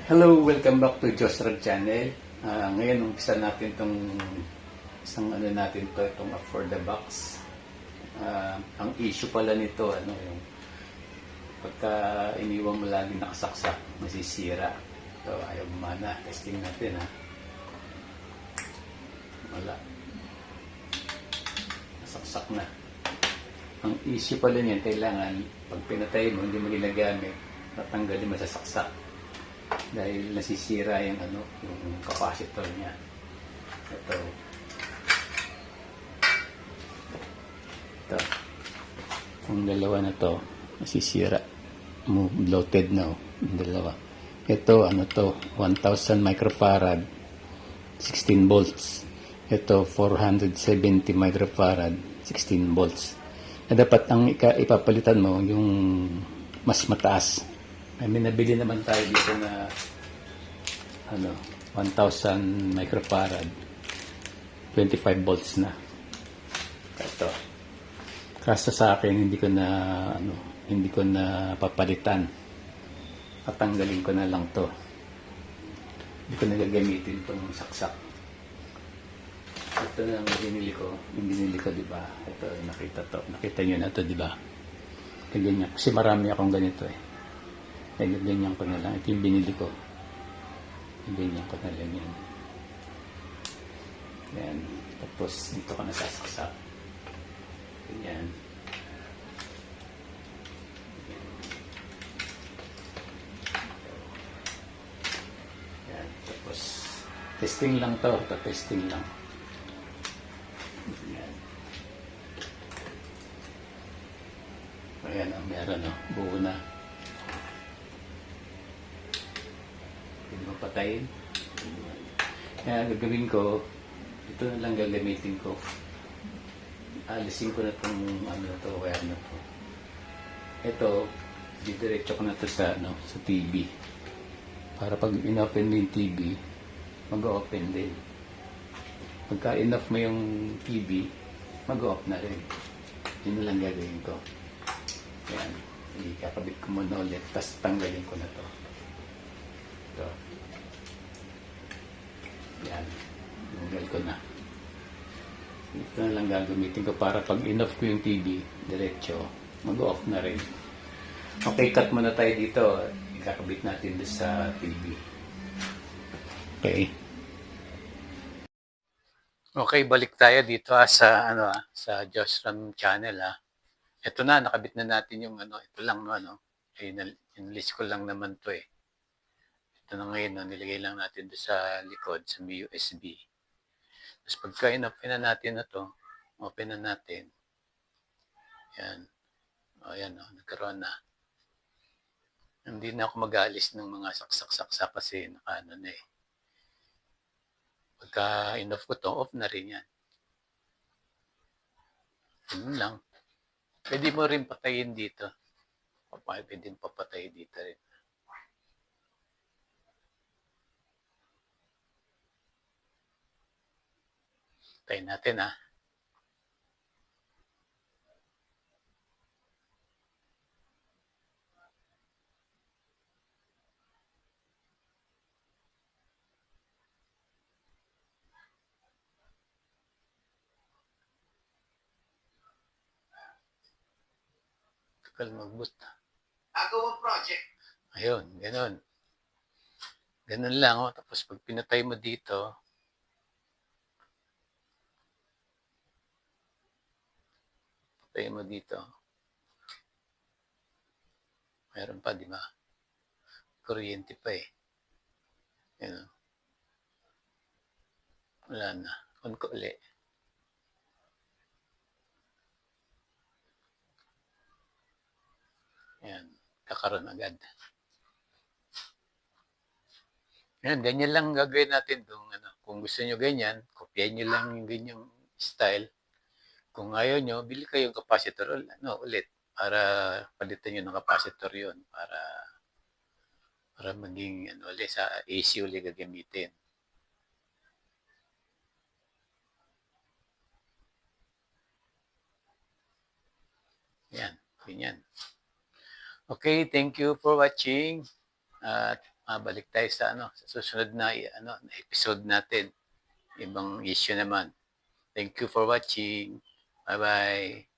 Hello, welcome back to Josrad Channel. Ngayon, umpisa natin itong isang ano natin to, itong for the box. Ang issue pala nito, yung pagka iniwan mo lagi nakasaksak, masisira. So, ayaw gumana. Testing natin, ha. Wala. Nasaksak na. Ang issue pala niyan, kailangan, pag pinatay mo, hindi mo ginagamit, tatanggalin mo sa saksak. Dahil nasisira yung yung capacitor niya. Ito. Ang dalawa na to, nasisira. Bloated na, yung dalawa. Ito, 1,000 microfarad, 16 volts. Ito, 470 microfarad, 16 volts. Na dapat ang ipapalitan mo, yung mas mataas. May nabili naman tayo dito na 1,000 microfarad, 25 volts na. Ito. Kaso sa akin hindi ko na papalitan. Tatanggalin ko na lang 'to. Hindi ko na gagamitin 'tong saksak. Ito na ang binili ko, di ba? Ito, nakita niyo na 'to, di ba? Ganyan. Kasi marami akong ganito eh. Kaya ganyan ko na lang. Ito yung binili ko. Ganyan ko na lang yan. Yan. Tapos dito ka nasasaksak. Ganyan. Yan. Tapos testing lang to. Ito testing lang. Yan. Ayan, meron buo na. Hindi mapatayin. Kaya gagawin ko, ito na lang gagamitin ko. Alisin ko na itong wire na to. Ito, didiretso ko na to sa TV. Para pag in-open mo yung TV, mag-open din. Pagka in-off mo yung TV, mag-off na rin. Yun na lang gagawin ko. Ayan, ikakabit ko muna ulit, tapos tanggalin ko na to. Ito. Yan. Tanggal ko na. Ito na lang gagamitin ko para pag in-off ko yung TV, diretso, mag-off na rin. Okay, cut muna tayo dito. Ikakabit natin doon sa TV. Okay. Okay, balik tayo dito sa sa Josram channel ha. Ito na, nakabit na natin yung ito lang in-list ko lang naman to eh. Ito na ngayon, nilagay lang natin doon sa likod, sa may USB. Tapos pagka in-open na natin na to, open na natin. Yan. O yan, nagkaroon na. Hindi na ako mag-aalis ng mga saksak-saksak kasi naka na eh. Pagka in-off ko to, off na rin yan. Yun lang. Pwede mo rin patayin dito. Pwede mo papatay dito rin. Tayin natin ha. Takal mag-boot. Agaw project. Ayun, ganun. Ganun lang Tapos pag pinatay mo dito, patay mo dito. Meron pa, di ba? Kuryente pa eh. Yan. Wala na. On ko ulit. Yan. Kakaroon agad. Yan, ganyan lang gagawin natin kung kung gusto nyo ganyan, kopyahin nyo lang yung ganyang style. Kung ayaw nyo, bili kayo ng capacitor ulit para palitan nyo ng capacitor yon para maging ulit sa AC ulit gagamitin. Yan, ganyan. Okay, thank you for watching. balik tayo sa sa susunod na na episode natin. Ibang issue naman. Thank you for watching. Bye-bye.